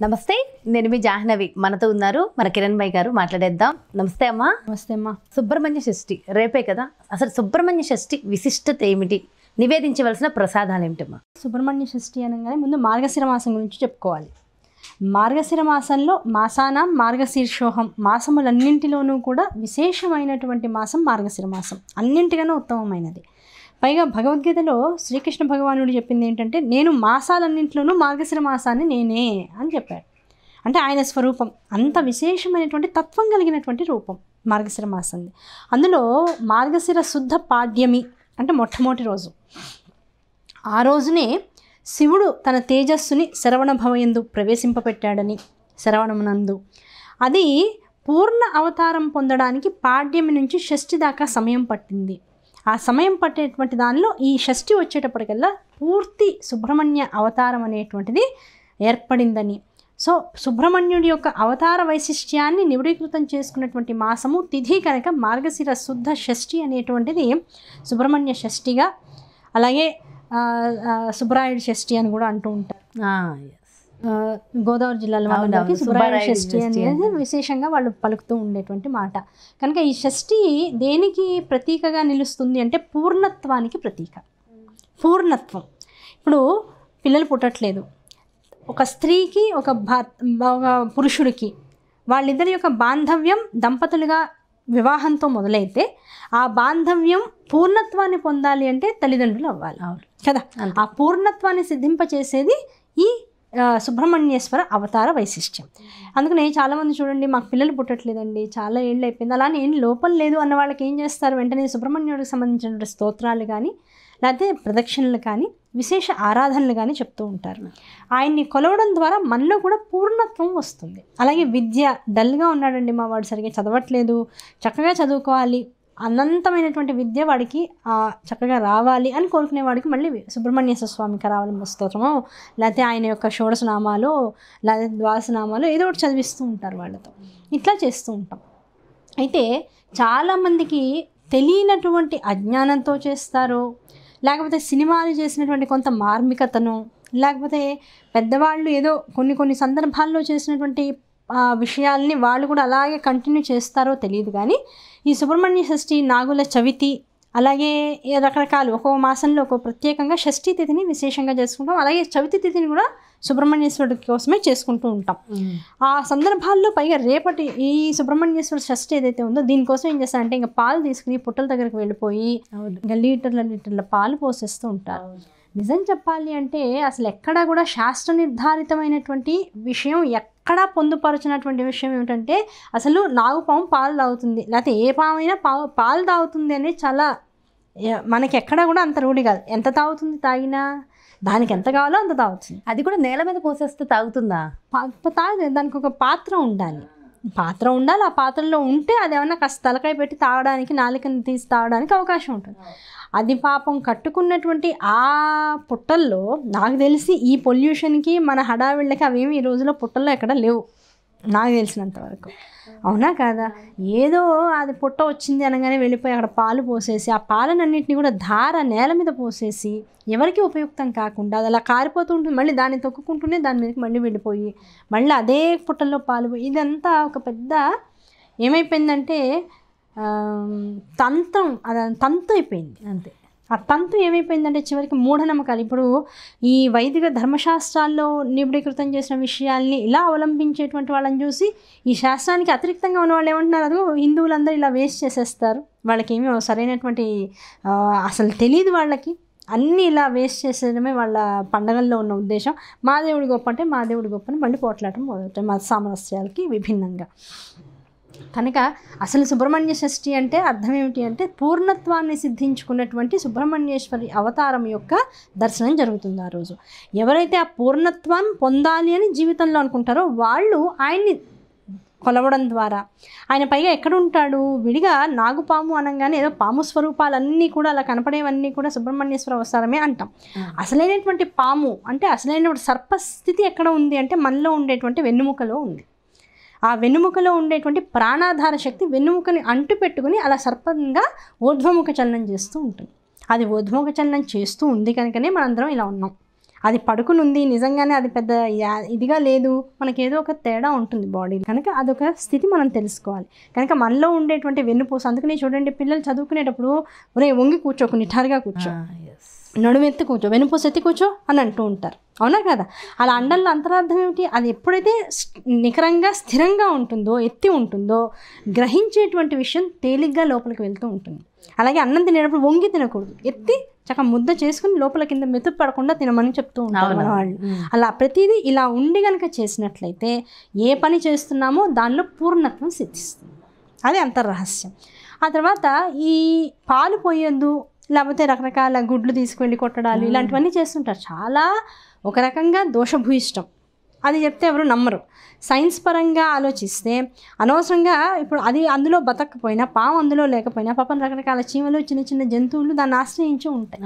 నమస్తే, నేను మీ జాహ్నవి. మనతో ఉన్నారు మన కిరణ్ భాయ్ గారు. మాట్లాడేద్దాం. నమస్తే అమ్మా. నమస్తే అమ్మా. సుబ్రహ్మణ్య షష్ఠి రేపే కదా. అసలు సుబ్రహ్మణ్య షష్ఠి విశిష్టత ఏమిటి? నివేదించవలసిన ప్రసాదాలు ఏమిటమ్మా? సుబ్రహ్మణ్య షష్ఠి అనగానే ముందు మార్గశిర మాసం గురించి చెప్పుకోవాలి. మార్గశిర మాసంలో మాసానం మార్గశీర్షోహం, మాసములన్నింటిలోనూ కూడా విశేషమైనటువంటి మాసం మార్గశిర మాసం, అన్నింటికన్నా ఉత్తమమైనది. పైగా భగవద్గీతలో శ్రీకృష్ణ భగవానుడు చెప్పింది ఏంటంటే, నేను మాసాలన్నింటిలోనూ మార్గశిర మాసాన్ని నేనే అని చెప్పాడు. అంటే ఆయన స్వరూపం అంత విశేషమైనటువంటి తత్వం కలిగినటువంటి రూపం మార్గశిర మాసంది. అందులో మార్గశిర శుద్ధ పాడ్యమి అంటే మొట్టమొదటి రోజు. ఆ రోజునే శివుడు తన తేజస్సుని శరవణ భవయందు ప్రవేశింపపెట్టాడని, శరవణమునందు అది పూర్ణ అవతారం పొందడానికి పాడ్యమి నుంచి షష్ఠి దాకా సమయం పట్టింది. ఆ సమయం పట్టేటువంటి దానిలో ఈ షష్ఠి వచ్చేటప్పటికల్లా పూర్తి సుబ్రహ్మణ్య అవతారం అనేటువంటిది ఏర్పడిందని, సో సుబ్రహ్మణ్యుడి యొక్క అవతార వైశిష్ట్యాన్ని నిబిడీకృతం చేసుకున్నటువంటి మాసము తిథి కనుక మార్గశిర శుద్ధ షష్ఠి అనేటువంటిది సుబ్రహ్మణ్య షష్ఠిగా, అలాగే సుబ్రాయుడి షష్ఠి అని కూడా అంటూ ఉంటారు. గోదావరి జిల్లాలో వాళ్ళకి సుబ్రాయుడి షష్ఠి అనేది విశేషంగా వాళ్ళు పలుకుతూ ఉండేటువంటి మాట. కనుక ఈ షష్ఠి దేనికి ప్రతీకగా నిలుస్తుంది అంటే పూర్ణత్వానికి ప్రతీక. పూర్ణత్వం. ఇప్పుడు పిల్లలు పుట్టట్లేదు, ఒక స్త్రీకి ఒక పురుషుడికి వాళ్ళిద్దరి యొక్క బాంధవ్యం దంపతులుగా వివాహంతో మొదలైతే ఆ బాంధవ్యం పూర్ణత్వాన్ని పొందాలి అంటే తల్లిదండ్రులు అవ్వాలి కదా. ఆ పూర్ణత్వాన్ని సిద్ధింపచేసేది ఈ సుబ్రహ్మణ్యేశ్వర అవతార వైశిష్ట్యం. అందుకనే చాలామంది చూడండి, మాకు పిల్లలు పుట్టట్లేదండి, చాలా ఏళ్ళు అయిపోయింది, అలానే ఏం లోపం లేదు అన్న వాళ్ళకి ఏం చేస్తారు, వెంటనే సుబ్రహ్మణ్యుడికి సంబంధించిన స్తోత్రాలు కానీ లేకపోతే ప్రదక్షిణలు కానీ విశేష ఆరాధనలు కానీ చెప్తూ ఉంటారు. ఆయన్ని కొలవడం ద్వారా మనలో కూడా పూర్ణత్వం వస్తుంది. అలాగే విద్య, డల్గా ఉన్నాడండి మా వాడు, సరిగ్గా చదవట్లేదు, చక్కగా చదువుకోవాలి, అనంతమైనటువంటి విద్య వాడికి చక్కగా రావాలి అని కోరుకునేవాడికి మళ్ళీ సుబ్రహ్మణ్యేశ్వర స్వామి కరావళంబ స్తోత్రమో లేకపోతే ఆయన యొక్క షోడశనామాలు లేదా ద్వాదశనామాలు ఏదో ఒకటి చదివిస్తూ ఉంటారు వాళ్ళతో. ఇట్లా చేస్తూ ఉంటాం. అయితే చాలామందికి తెలియనటువంటి అజ్ఞానంతో చేస్తారు, లేకపోతే సినిమాలు చేసినటువంటి కొంత మార్మికతను, లేకపోతే పెద్దవాళ్ళు ఏదో కొన్ని సందర్భాల్లో చేసినటువంటి విషయాల్ని వాళ్ళు కూడా అలాగే కంటిన్యూ చేస్తారో తెలియదు. కానీ ఈ సుబ్రహ్మణ్య షష్ఠి, నాగుల చవితి, అలాగే రకరకాలు ఒక్కో మాసంలో ఒక్కో ప్రత్యేకంగా షష్ఠీ తిథిని విశేషంగా చేసుకుంటాం. అలాగే చవితి తిథిని కూడా సుబ్రహ్మణ్యేశ్వరుడి కోసమే చేసుకుంటూ ఉంటాం. ఆ సందర్భాల్లో పైగా రేపటి ఈ సుబ్రహ్మణ్యేశ్వర షష్ఠి ఏదైతే ఉందో దీనికోసం ఏం చేస్తారంటే ఇంకా పాలు తీసుకుని పుట్టల దగ్గరికి వెళ్ళిపోయి ఇంకా లీటర్ల పాలు పోసేస్తూ ఉంటారు. నిజం చెప్పాలి అంటే అసలు ఎక్కడా కూడా శాస్త్ర నిర్ధారితమైనటువంటి విషయం, ఎక్కడా పొందుపరచినటువంటి విషయం ఏమిటంటే అసలు నాగుపాము పాలు తాగుతుంది లేకపోతే ఏ పామైనా పాలు తాగుతుంది అనేది చాలా మనకి ఎక్కడా కూడా అంత రూఢి కాదు. ఎంత తాగుతుంది, తాగినా దానికి ఎంత కావాలో అంత తాగుతుంది. అది కూడా నేల మీద పోసేస్తే తాగుతుందా? తాగదు. దానికి ఒక పాత్ర ఉండాలి. ఆ పాత్రలో ఉంటే అది ఏమన్నా కాస్త తలకాయ పెట్టి తాగడానికి, నాలికని తీసి తాగడానికి అవకాశం ఉంటుంది. అది పాపం కట్టుకున్నటువంటి ఆ పుట్టల్లో నాకు తెలిసి ఈ పొల్యూషన్కి మన హడావిళ్ళకి అవేమి ఈ రోజులో పుట్టల్లో ఎక్కడ లేవు నాకు తెలిసినంత వరకు. అవునా కాదా? ఏదో అది పుట్ట వచ్చింది అనగానే వెళ్ళిపోయి అక్కడ పాలు పోసేసి ఆ పాలనన్నింటినీ కూడా ధార నేల మీద పోసేసి ఎవరికి ఉపయుక్తం కాకుండా అది అలా కారిపోతూ ఉంటుంది. మళ్ళీ దాన్ని తొక్కుకుంటూనే దాని మీదకి మళ్ళీ వెళ్ళిపోయి మళ్ళీ అదే పుట్టల్లో పాలు, ఇదంతా ఒక పెద్ద ఏమైపోయిందంటే తంతు అయిపోయింది అంతే. ఆ తంతు ఏమైపోయిందంటే చివరికి మూఢనమ్మకాలు. ఇప్పుడు ఈ వైదిక ధర్మశాస్త్రాల్లో నిబిడీకృతం చేసిన విషయాల్ని ఇలా అవలంబించేటువంటి వాళ్ళని చూసి ఈ శాస్త్రానికి అతిరిక్తంగా ఉన్న వాళ్ళు ఏమంటున్నారు, అది హిందువులందరూ ఇలా వేస్ట్ చేసేస్తారు, వాళ్ళకి ఏమీ సరైనటువంటి అసలు తెలియదు, వాళ్ళకి అన్నీ ఇలా వేస్ట్ చేసేయడమే వాళ్ళ పండగల్లో ఉన్న ఉద్దేశం. మా దేవుడి గొప్ప అంటే మా దేవుడి గొప్పని మళ్ళీ పోట్లాడటం మొదలవుతాయి మత సామరస్యాలకి విభిన్నంగా. కనుక అసలు సుబ్రహ్మణ్య షష్ఠి అంటే అర్థం ఏమిటి అంటే పూర్ణత్వాన్ని సిద్ధించుకున్నటువంటి సుబ్రహ్మణ్యేశ్వరి అవతారం యొక్క దర్శనం జరుగుతుంది ఆ రోజు. ఎవరైతే ఆ పూర్ణత్వాన్ని పొందాలి అని జీవితంలో అనుకుంటారో వాళ్ళు ఆయన్ని కొలవడం ద్వారా, ఆయన పైగా ఎక్కడ ఉంటాడు, విడిగా నాగుపాము అనగానే ఏదో పాము స్వరూపాలన్నీ కూడా అలా కనపడేవన్నీ కూడా సుబ్రహ్మణ్యేశ్వర అవతారమే అంటాం. అసలైనటువంటి పాము అంటే అసలైనటువంటి సర్పస్థితి ఎక్కడ ఉంది అంటే మనలో ఉండేటువంటి వెన్నుముకలో ఉంది. ఆ వెన్నుముకలో ఉండేటువంటి ప్రాణాధార శక్తి వెన్నుముకని అంటు పెట్టుకుని అలా సర్పంగా ఊర్ధ్వముఖ చలనం చేస్తూ ఉంటుంది. అది ఊర్ధ్వముఖ చలనం చేస్తూ ఉంది కనుకనే మనందరం ఇలా ఉన్నాం. అది పడుకునుంది నిజంగానే అది పెద్ద ఇదిగా లేదు, మనకేదో ఒక తేడా ఉంటుంది బాడీ కనుక అదొక స్థితి మనం తెలుసుకోవాలి. కనుక మనలో ఉండేటువంటి వెన్నుపూస, అందుకని చూడండి పిల్లలు చదువుకునేటప్పుడు ఒరే వంగి కూర్చోకు, నిఠారుగా కూర్చో, నడుము ఎత్తి కూర్చో, వెన్నుపూస ఎత్తి కూర్చో అని అంటూ ఉంటారు, అవునా కదా? అలా అండంలో అంతరార్థం ఏమిటి? అది ఎప్పుడైతే నికరంగా స్థిరంగా ఉంటుందో, ఎత్తి ఉంటుందో, గ్రహించేటువంటి విషయం తేలిగ్గా లోపలికి వెళ్తూ ఉంటుంది. అలాగే అన్నం తినేటప్పుడు వంగి తినకూడదు, ఎత్తి చక్కగా ముద్ద చేసుకుని లోపల కింద మెతుకు పడకుండా తినమని చెప్తూ ఉంటారు మన వాళ్ళు. అలా ప్రతిదీ ఇలా ఉండి కనుక చేసినట్లయితే ఏ పని చేస్తున్నామో దానిలో పూర్ణత్వం సిద్ధిస్తుంది. అది అంతర్రహస్యం. ఆ తర్వాత ఈ పాలు పోయొద్దు, లేకపోతే రకరకాల గుడ్లు తీసుకువెళ్ళి కొట్టడాలు ఇలాంటివన్నీ చేస్తుంటారు. చాలా ఒక రకంగా దోషభూయిష్టం. అది చెప్తే ఎవరు నమ్మరు. సైన్స్ పరంగా ఆలోచిస్తే అనవసరంగా ఇప్పుడు అది అందులో బతకపోయినా, పాము అందులో లేకపోయినా పాపం రకరకాల చీమలు, చిన్న చిన్న జంతువులు దాన్ని ఆశ్రయించి ఉంటాయి.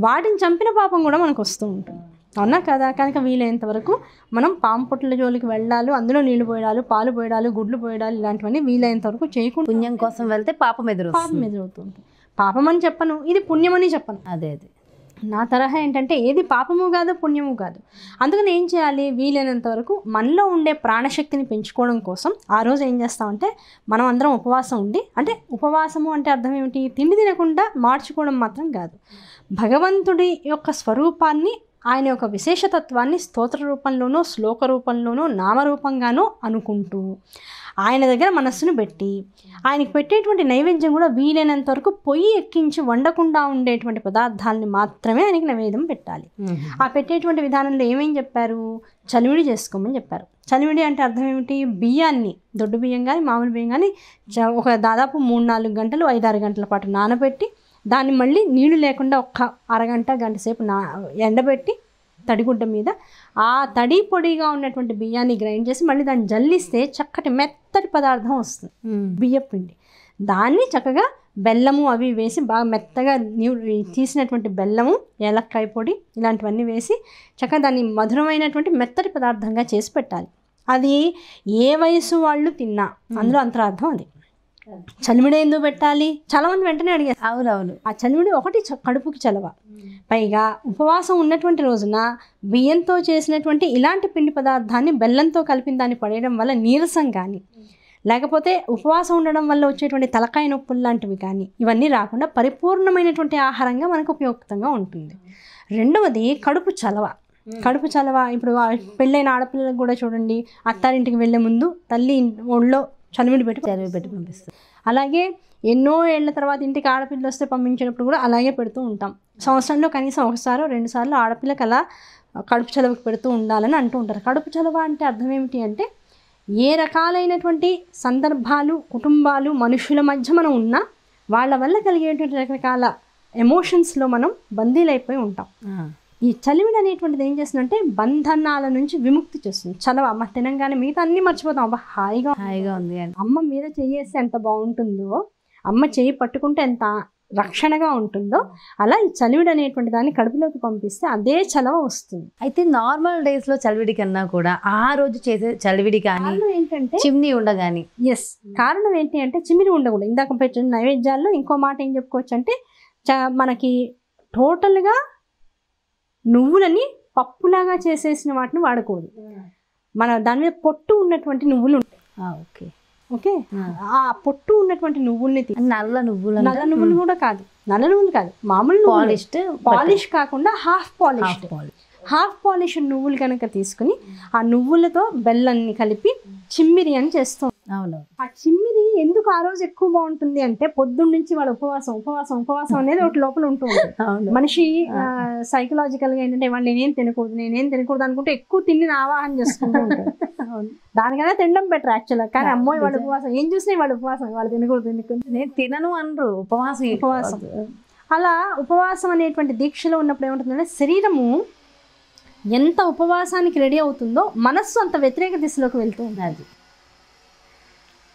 వాటిని చంపిన పాపం కూడా మనకు వస్తూ ఉంటుంది, అవునా కదా? కనుక వీలైనంత వరకు మనం పాము పుట్ల జోలికి వెళ్ళాలి, అందులో నీళ్లు పోయడాలు, పాలు పోయడాలు, గుడ్లు పోయడాలు ఇలాంటివన్నీ వీలైనంత వరకు చేయకుండా. పుణ్యం కోసం వెళ్తే పాపం ఎదురవుతుంది. పాపం అని చెప్పను, ఇది పుణ్యమని చెప్పను. అదే నా తరహా ఏంటంటే ఏది పాపము కాదు పుణ్యము కాదు. అందుకని ఏం చేయాలి, వీలైనంత వరకు మనలో ఉండే ప్రాణశక్తిని పెంచుకోవడం కోసం ఆ రోజు ఏం చేస్తామంటే మనం అందరం ఉపవాసం ఉండి, అంటే ఉపవాసము అంటే అర్థం ఏమిటి, తిండి తినకుండా మార్చుకోవడం మాత్రం కాదు, భగవంతుడి యొక్క స్వరూపాన్ని, ఆయన యొక్క విశేషతత్వాన్ని స్తోత్ర రూపంలోనో, శ్లోక రూపంలోనో, నామరూపంగానో అనుకుంటూ ఆయన దగ్గర మనస్సును పెట్టి, ఆయనకి పెట్టేటువంటి నైవేద్యం కూడా వీలైనంత వరకు పొయ్యి ఎక్కించి వండకుండా ఉండేటువంటి పదార్థాలని మాత్రమే ఆయనకి నైవేద్యం పెట్టాలి. ఆ పెట్టేటువంటి విధానంలో ఏమేం చెప్పారు, చలివిడి చేసుకోమని చెప్పారు. చలివిడి అంటే అర్థం ఏమిటి, బియ్యాన్ని, దొడ్డు బియ్యం కానీ మామూలు బియ్యం కానీ ఒక దాదాపు 3-4 గంటలు 5-6 గంటల పాటు నానబెట్టి దాన్ని మళ్ళీ నీళ్లు లేకుండా ఒక్క అరగంట గంట సేపు ఎండబెట్టి తడిగుడ్డ మీద ఆ తడి పొడిగా ఉన్నటువంటి బియ్యాన్ని గ్రైండ్ చేసి మళ్ళీ దాన్ని జల్లిస్తే చక్కటి మెత్తటి పదార్థం వస్తుంది, బియ్యం పిండి. దాన్ని చక్కగా బెల్లము అవి వేసి బాగా మెత్తగా తీసినటువంటి బెల్లము, ఏలక్కాయ పొడి ఇలాంటివన్నీ వేసి చక్కగా దాన్ని మధురమైనటువంటి మెత్తటి పదార్థంగా చేసి పెట్టాలి. అది ఏ వయసు వాళ్ళు తిన్నా అందులో అంతరార్థం అది. చలిమిడి ఎందుకు పెట్టాలి, చాలా మంది వెంటనే అడిగారు. అవునవును, ఆ చలిమిడి ఒకటి కడుపుకి చలవ, పైగా ఉపవాసం ఉన్నటువంటి రోజున బియ్యంతో చేసినటువంటి ఇలాంటి పిండి పదార్థాన్ని బెల్లంతో కలిపిన దాన్ని పడేయడం వల్ల నీరసం కానీ, లేకపోతే ఉపవాసం ఉండడం వల్ల వచ్చేటువంటి తలకాయ నొప్పులు లాంటివి కానీ ఇవన్నీ రాకుండా పరిపూర్ణమైనటువంటి ఆహారంగా మనకు ఉపయుక్తంగా ఉంటుంది. రెండవది కడుపు చలవ. కడుపు చలవ ఇప్పుడు పెళ్ళైన ఆడపిల్లలకు కూడా చూడండి, అత్తారింటికి వెళ్ళే ముందు తల్లి ఒళ్ళో చలిమిడి పెట్టి పంపిస్తారు. అలాగే ఎన్నో ఏళ్ల తర్వాత ఇంటికి ఆడపిల్ల వస్తే పంపించేటప్పుడు కూడా అలాగే పెడుతూ ఉంటాం. సంవత్సరంలో కనీసం 1-2 సార్లు ఆడపిల్లకి అలా కడుపు చలవకి పెడుతూ ఉండాలని అంటూ ఉంటారు. కడుపు చలవ అంటే అర్థం ఏమిటి అంటే, ఏ రకాలైనటువంటి సందర్భాలు, కుటుంబాలు, మనుషుల మధ్య మనం ఉన్నా వాళ్ళ వల్ల కలిగేటువంటి రకరకాల ఎమోషన్స్లో మనం బందీలైపోయి ఉంటాం. ఈ చలివిడి అనేటువంటిది ఏం చేస్తుందంటే బంధనాల నుంచి విముక్తి చేస్తుంది. చలవ అమ్మ తినంగానే మిగతా అన్నీ మర్చిపోతాం, అబ్బా హాయిగా ఉంది అని. అమ్మ మీద చెయ్యేస్తే ఎంత బాగుంటుందో, అమ్మ చెయ్యి పట్టుకుంటే ఎంత రక్షణగా ఉంటుందో, అలా ఈ చలివిడి అనేటువంటి దాన్ని కడుపులోకి పంపిస్తే అదే చలవ వస్తుంది. అయితే నార్మల్ డేస్ లో చలివిడి కన్నా కూడా ఆ రోజు చేసే చలివిడి కానీ ఏంటంటే చిమ్నీ ఉండగాని, కారణం ఏంటి అంటే చిమ్మిడి ఉండకూడదు. ఇందాక పెట్టిన నైవేద్యాల్లో ఇంకో మాట ఏం చెప్పుకోవచ్చు అంటే, మనకి టోటల్గా నువ్వులని పప్పులాగా చేసేసిన వాటిని వాడకూడదు. మన దాని మీద పొట్టు ఉన్నటువంటి నువ్వులు ఉంటాయి. ఓకే, ఆ పొట్టు ఉన్నటువంటి నువ్వుల్ని నల్ల నువ్వులు కూడా కాదు, నల్ల నువ్వులు కాదు, మామూలు పాలిష్ కాకుండా హాఫ్ పాలిష్ నువ్వులు కనుక తీసుకుని ఆ నువ్వులతో బెల్లాన్ని కలిపి చిమ్మిరి అని చేస్తాం. అవును, ఆ చిమ్మిరి ఎందుకు ఆ రోజు ఎక్కువ బాగుంటుంది అంటే, పొద్దున్న నుంచి వాళ్ళ ఉపవాసం అనేది ఒకటి లోపల ఉంటూ ఉంటుంది. మనిషి సైకలాజికల్ గా ఏంటంటే వాళ్ళు నేనేం తినకూడదు అనుకుంటే ఎక్కువ తిండి ఆవాహన చేసుకుంటూ ఉంటారు. దానికైనా తినడం బెటర్ యాక్చువల్గా. కానీ అమ్మోయి వాళ్ళ ఉపవాసం ఏం చూసినా వాళ్ళ ఉపవాసం, వాళ్ళు తినకూడదు, నేను తినను అనరు, ఉపవాసం. అలా ఉపవాసం అనేటువంటి దీక్షలో ఉన్నప్పుడు ఏముంటుందంటే, శరీరము ఎంత ఉపవాసానికి రెడీ అవుతుందో మనస్సు అంత వ్యతిరేక దిశలోకి వెళ్తూ ఉంటుంది.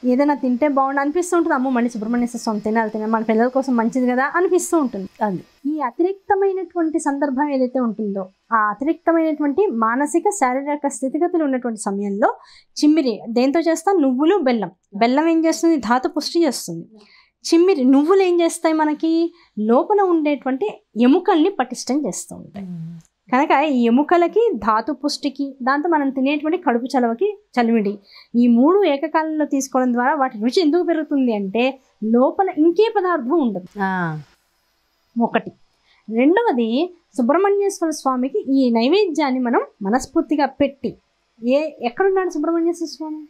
ఏదైనా తింటే బాగుండు అనిపిస్తూ ఉంటుంది, అమ్మో మళ్ళీ సుబ్రహ్మణ్య స్వామి తినాలి, మన పిల్లల కోసం మంచిది కదా అనిపిస్తూ ఉంటుంది. అది ఈ అతిరిక్తమైనటువంటి సందర్భం ఏదైతే ఉంటుందో, ఆ అతిరిక్తమైనటువంటి మానసిక శారీరక స్థితిగతులు ఉన్నటువంటి సమయంలో చిమ్మిరి దేంతో చేస్తాం, నువ్వులు బెల్లం ఏం చేస్తుంది, ధాతు పుష్టి చేస్తుంది. చిమ్మిరి నువ్వులు ఏం చేస్తాయి, మనకి లోపల ఉండేటువంటి ఎముకల్ని పటిష్టం చేస్తూ ఉంటాయి. కనుక ఈ ఎముకలకి ధాతు పుష్టికి దాంతో మనం తినేటువంటి కడుపు చలవకి చలిమిడి ఈ 3 ఏకకాలంలో తీసుకోవడం ద్వారా వాటి రుచి ఎందుకు పెరుగుతుంది అంటే లోపల ఇంకే పదార్థం ఉండదు. ఒకటి. రెండవది, సుబ్రహ్మణ్యేశ్వర స్వామికి ఈ నైవేద్యాన్ని మనం మనస్ఫూర్తిగా పెట్టి ఎక్కడున్నాడు సుబ్రహ్మణ్యేశ్వర స్వామి?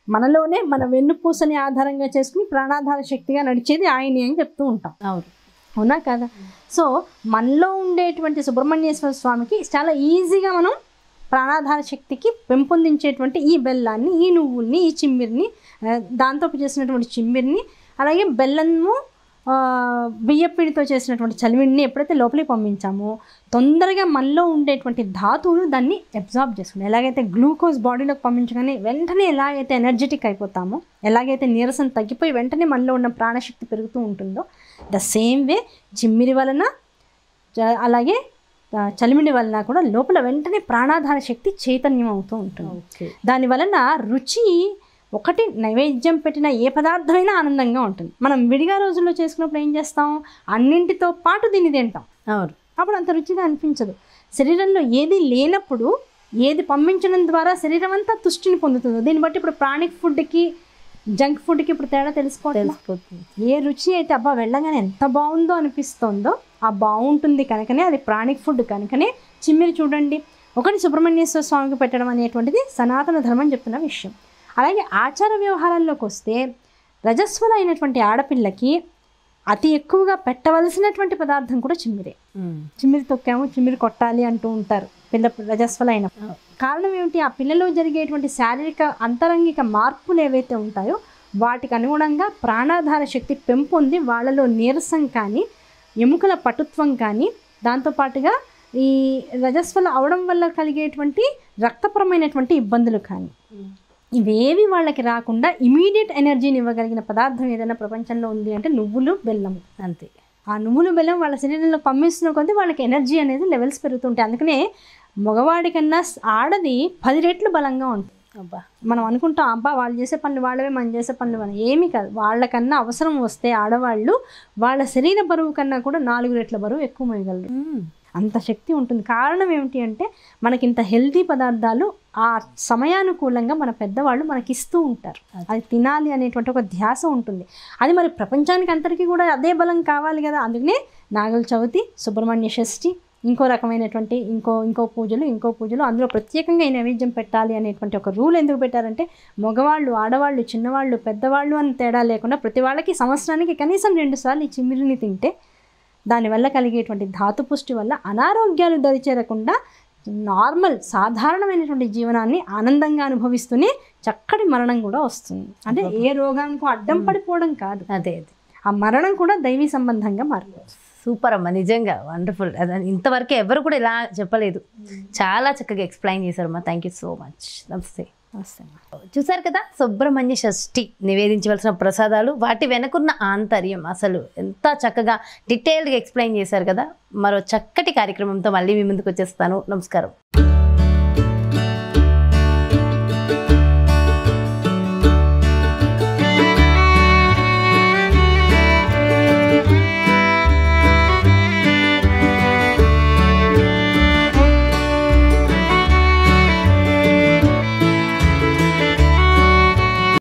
మనలోనే, మన వెన్నుపూసని ఆధారంగా చేసుకుని ప్రాణాధార శక్తిగా నడిచేది ఆయనే అని చెప్తూ ఉంటాం. అవునా కదా? సో మనలో ఉండేటువంటి సుబ్రహ్మణ్యేశ్వర స్వామికి చాలా ఈజీగా మనం ప్రాణాధార శక్తికి పెంపొందించేటువంటి ఈ బెల్లాన్ని, ఈ నువ్వుల్ని, ఈ చిమ్మిరిని, దాంతో చేసినటువంటి చిమ్మిరిని, అలాగే బెల్లము బియ్యపిండితో చేసినటువంటి చలివిడిని ఎప్పుడైతే లోపలికి పంపించామో తొందరగా మనలో ఉండేటువంటి ధాతువులు దాన్ని అబ్జార్బ్ చేసుకుని, ఎలాగైతే గ్లూకోజ్ బాడీలోకి పంపించగానే వెంటనే ఎలాగైతే ఎనర్జెటిక్ అయిపోతామో, ఎలాగైతే నీరసం తగ్గిపోయి వెంటనే మనలో ఉన్న ప్రాణశక్తి పెరుగుతూ ఉంటుందో ద సేమ్ వే చిమ్మిరి వలన అలాగే చలిమిడి వలన కూడా లోపల వెంటనే ప్రాణాధార శక్తి చైతన్యం అవుతూ ఉంటుంది. దాని వలన రుచి ఒకటి, నైవేద్యం పెట్టిన ఏ పదార్థమైనా ఆనందంగా ఉంటుంది. మనం విడిగా రోజుల్లో చేసుకున్నప్పుడు ఏం చేస్తాం, అన్నింటితో పాటు దీన్ని తింటాం. అప్పుడు అంత రుచిగా అనిపించదు. శరీరంలో ఏది లేనప్పుడు ఏది పంపించడం ద్వారా శరీరం అంతా తుష్టిని పొందుతుందో దీన్ని బట్టి ఇప్పుడు ప్రాణిక్ ఫుడ్కి జంక్ ఫుడ్కి ఇప్పుడు తేడా తెలిసిపోతుంది. ఏ రుచి అయితే అబ్బా వెళ్ళగానే ఎంత బాగుందో అనిపిస్తుందో ఆ బాగుంటుంది కనుకనే అది ప్రాణిక్ ఫుడ్ కనుకనే చిమ్మిరి చూడండి ఒకటి సుబ్రహ్మణ్యేశ్వర స్వామికి పెట్టడం అనేటువంటిది సనాతన ధర్మం చెప్తున్న విషయం. అలాగే ఆచార వ్యవహారాల్లోకి వస్తే రజస్వల అయినటువంటి ఆడపిల్లకి అతి ఎక్కువగా పెట్టవలసినటువంటి పదార్థం కూడా చిమ్మిరే. చిమ్మిరి తొక్కాము, చిమ్మిరి కొట్టాలి అంటూ ఉంటారు పిల్ల రజస్వల అయిన. కారణం ఏమిటి, ఆ పిల్లలో జరిగేటువంటి శారీరక అంతరంగిక మార్పులు ఏవైతే ఉంటాయో వాటికి అనుగుణంగా ప్రాణాధార శక్తి పెంపొంది వాళ్ళలో నీరసం కానీ, ఎముకల పటుత్వం కానీ, దాంతోపాటుగా ఈ రజస్వల అవడం వల్ల కలిగేటువంటి రక్తపరమైనటువంటి ఇబ్బందులు కానీ ఇవేవి వాళ్ళకి రాకుండా ఇమీడియట్ ఎనర్జీని ఇవ్వగలిగిన పదార్థం ఏదైనా ప్రపంచంలో ఉంది అంటే నువ్వులు, బెల్లము. అంతే. ఆ నువ్వులు, బెల్లం వాళ్ళ శరీరంలో పంపిస్తున్న కొద్దీ వాళ్ళకి ఎనర్జీ అనేది లెవెల్స్ పెరుగుతుంటాయి. అందుకనే మగవాడి కన్నా ఆడది 10 రెట్లు బలంగా ఉంటుంది. మనం అనుకుంటాం అబ్బా వాళ్ళు చేసే పనులు వాళ్ళవే, మనం చేసే పనులు మనం, ఏమీ కాదు. వాళ్ళకన్నా అవసరం వస్తే ఆడవాళ్ళు వాళ్ళ శరీర బరువు కన్నా కూడా 4 రెట్ల బరువు ఎక్కువ మోయగలరు. అంత శక్తి ఉంటుంది. కారణం ఏమిటి అంటే మనకి ఇంత హెల్తీ పదార్థాలు ఆ సమయానుకూలంగా మన పెద్దవాళ్ళు మనకి ఇస్తూ ఉంటారు. అది తినాలి అనేటువంటి ఒక ధ్యాస ఉంటుంది. అది మరి ప్రపంచానికి అందరికీ కూడా అదే బలం కావాలి కదా. అందుకనే నాగుల చవితి, సుబ్రహ్మణ్య షష్ఠి, ఇంకో రకమైనటువంటి ఇంకో పూజలు అందులో ప్రత్యేకంగా ఈ నైవేద్యం పెట్టాలి అనేటువంటి ఒక రూల్ ఎందుకు పెట్టారంటే మగవాళ్ళు, ఆడవాళ్ళు, చిన్నవాళ్ళు, పెద్దవాళ్ళు అని తేడా లేకుండా ప్రతి వాళ్ళకి సంవత్సరానికి కనీసం 2 సార్లు ఈ చిమ్మిరిని తింటే దానివల్ల కలిగేటువంటి ధాతు పుష్టి వల్ల అనారోగ్యాలు దరిచేరకుండా నార్మల్ సాధారణమైనటువంటి జీవనాన్ని ఆనందంగా అనుభవిస్తూనే చక్కటి మరణం కూడా వస్తుంది. అంటే ఏ రోగానికి అడ్డం పడిపోవడం కాదు, అదే ఆ మరణం కూడా దైవీ సంబంధంగా మారిపోతుంది. సూపర్ అమ్మ, నిజంగా వండర్ఫుల్. ఇంతవరకు ఎవరు కూడా ఇలా చెప్పలేదు. చాలా చక్కగా ఎక్స్ప్లెయిన్ చేశారమ్మా. Thank you so much. నమస్తే. చూసారు కదా, సుబ్రహ్మణ్య షష్ఠి నివేదించవలసిన ప్రసాదాలు, వాటి వెనుకున్న ఆంతర్యం అసలు ఎంత చక్కగా డీటెయిల్డ్గా ఎక్స్ప్లెయిన్ చేశారు కదా. మరో చక్కటి కార్యక్రమంతో మళ్ళీ మీ ముందుకు వచ్చేస్తాను. నమస్కారం.